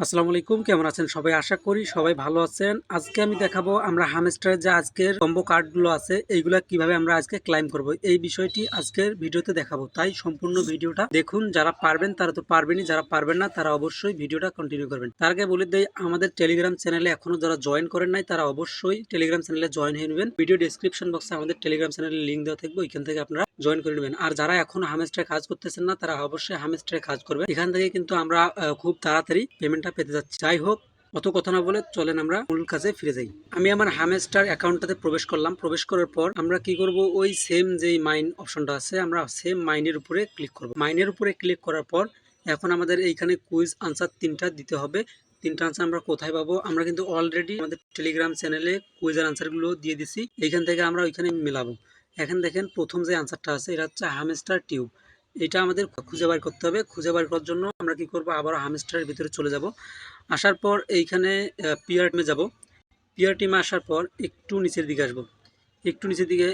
আসসালামু আলাইকুম, কেমন আছেন সবাই? আশা করি সবাই ভালো আছেন। আজকে আমি দেখাবো আমরা হামস্টারের যে আজকের কম্বো কার্ডগুলো আছে এইগুলা কিভাবে আমরা আজকে ক্লাইম করব, এই বিষয়টি আজকের ভিডিওতে দেখাবো। তাই সম্পূর্ণ ভিডিওটা দেখুন। যারা পারবেন তারা তো পারবেনই, যারা পারবেন না তারা অবশ্যই ভিডিওটা কন্টিনিউ করবেন। তার আগে বলে দেই, আমাদের টেলিগ্রাম চ্যানেলে এখনো যারা জয়েন করেন নাই তারা অবশ্যই টেলিগ্রাম চ্যানেলে জয়েন হয়ে নেবেন। ভিডিও ডেসক্রিপশন বক্সে আমাদের টেলিগ্রাম চ্যানেলের লিঙ্ক দেওয়া থাকবে, ওইখান থেকে আপনারা জয়েন করে নেবেন। আর যারা এখন হামস্টারে কাজ করতেছেন না তারা অবশ্যই হামস্টারে কাজ করবেন। এখান থেকে কিন্তু আমরা খুব তাড়াতাড়ি পেমেন্টটা পেতে যাচ্ছি। যাই হোক, অত কথা না বলে চলেন আমরা মূল কাজে ফিরে যাই। আমি আমার হামস্টার অ্যাকাউন্টটাতে প্রবেশ করলাম। প্রবেশ করার পর আমরা কি করব, ওই সেম যেই মাইন অপশনটা আছে আমরা সেম মাইনের উপরে ক্লিক করব। মাইনের উপরে ক্লিক করার পর এখন আমাদের এইখানে কুইজ আনসার 3টা দিতে হবে। 3টা আনসার আমরা কোথায় পাবো? আমরা কিন্তু অলরেডি আমাদের টেলিগ্রাম চ্যানেলে কুইজের আনসারগুলো দিয়ে দিছি। এইখান থেকে আমরা ওইখানে মেলাবো। এখন দেখেন প্রথম যে আনসারটা আছে এটা হচ্ছে হামস্টার টিউব। এটা আমাদের খুঁজে বার করতে হবে। খুঁজে বার করার জন্য আমরা কি করব, আবার হামস্টারের ভিতরে চলে যাব। আসার পর এইখানে পিআর টিমে যাব। পিআর টিমে আসার পর একটু নিচের দিকে আসব। একটু নিচের দিকে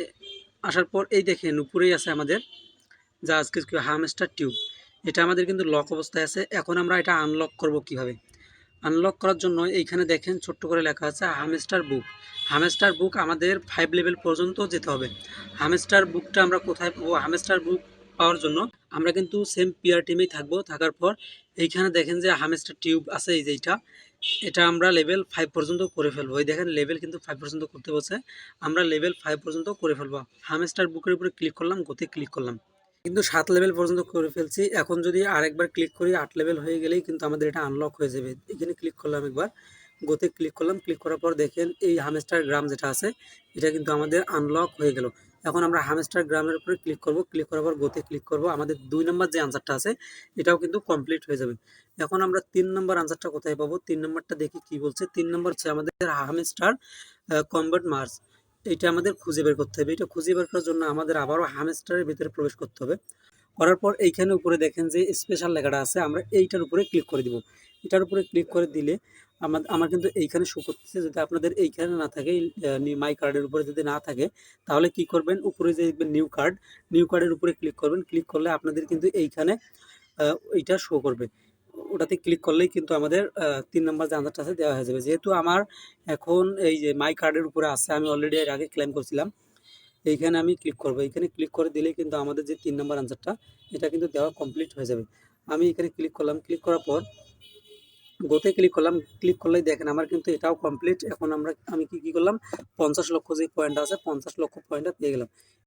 আসার পর এই দেখেন উপরেই আছে আমাদের যা আজকে হামস্টার টিউব। এটা আমাদের কিন্তু লক অবস্থায় আছে। এখন আমরা এটা আনলক করব কিভাবে? আনলক করার জন্য এইখানে দেখেন ছোট্ট করে লেখা আছে হামস্টার বুক। হামস্টার বুক আমাদের 5 লেভেল পর্যন্ত যেতে হবে। হামস্টার বুকটা আমরা কোথায় পাবো? হামস্টার বুক পাওয়ার জন্য আমরা কিন্তু সেম পিআর টিমেই থাকবো। থাকার পর এইখানে দেখেন যে হামস্টার টিউব আছে, এই যে এটা আমরা লেভেল 5 পর্যন্ত করে ফেলবো। এই দেখেন লেভেল কিন্তু 5 পর্যন্ত করতে বলছে, আমরা লেভেল 5 পর্যন্ত করে ফেলবো। হামস্টার বুকের উপরে ক্লিক করলাম, গোতে ক্লিক করলাম, কিন্তু 7 লেভেল পর্যন্ত করে ফেলছি। এখন যদি আরেকবার ক্লিক করি 8 লেভেল হয়ে গেলেই কিন্তু আমাদের এটা আনলক হয়ে যাবে। এখানে ক্লিক করলাম, একবার গোতে ক্লিক করলাম। ক্লিক করার পর দেখেন এই হামস্টার গ্রাম যেটা আছে এটা কিন্তু আমাদের আনলক হয়ে গেল। এখন আমরা হামস্টার গ্রামের উপরে ক্লিক করব। ক্লিক করার পর গোতে ক্লিক করব। আমাদের 2 নম্বর যে আনসারটা আছে এটাও কিন্তু কমপ্লিট হয়ে যাবে। এখন আমরা 3 নম্বর আনসারটা কোথায় পাবো? 3 নম্বরটা দেখি কি বলছে। 3 নম্বর হচ্ছে আমাদের হামস্টার কমব্যাট মার্স। এটা আমাদের খুঁজে বের করতে হবে। এটা খুঁজে বের করার জন্য আমাদের আবারও হামস্টারের ভিতরে প্রবেশ করতে হবে। করার পর এইখানে উপরে দেখেন যে স্পেশাল লেখাটা আছে, আমরা এইটার উপরে ক্লিক করে দিব। এটার উপরে ক্লিক করে দিলে আমার কিন্তু এইখানে শো করতেছে। যদি আপনাদের এইখানে না থাকে, মাই কার্ডের উপরে যদি না থাকে, তাহলে কি করবেন, উপরে যে দেখবেন নিউ কার্ড, নিউ কার্ডের উপরে ক্লিক করবেন। ক্লিক করলে আপনাদের কিন্তু এইখানে এইটা শো করবে। ওটাতে ক্লিক করলেই কিন্তু আমাদের 3 নম্বর যে আনসারটা আছে দেওয়া হয়ে যাবে। যেহেতু আমার এখন এই যে মাই কার্ডের উপরে আছে, আমি অলরেডি এর আগে ক্লেম করছিলাম, এইখানে আমি ক্লিক করব। এইখানে ক্লিক করে দিলেই কিন্তু আমাদের যে 3 নম্বর আনসারটা এটা কিন্তু দেওয়া কমপ্লিট হয়ে যাবে। আমি এখানে ক্লিক করলাম। ক্লিক করার পর গোতে ক্লিক করলাম। ক্লিক করলেই দেখেন আমার কিন্তু এটাও কমপ্লিট। এখন আমি কি করলাম, 50 লক্ষ যে পয়েন্ট আছে 50 লক্ষ পয়েন্টটা পেয়ে গেলাম।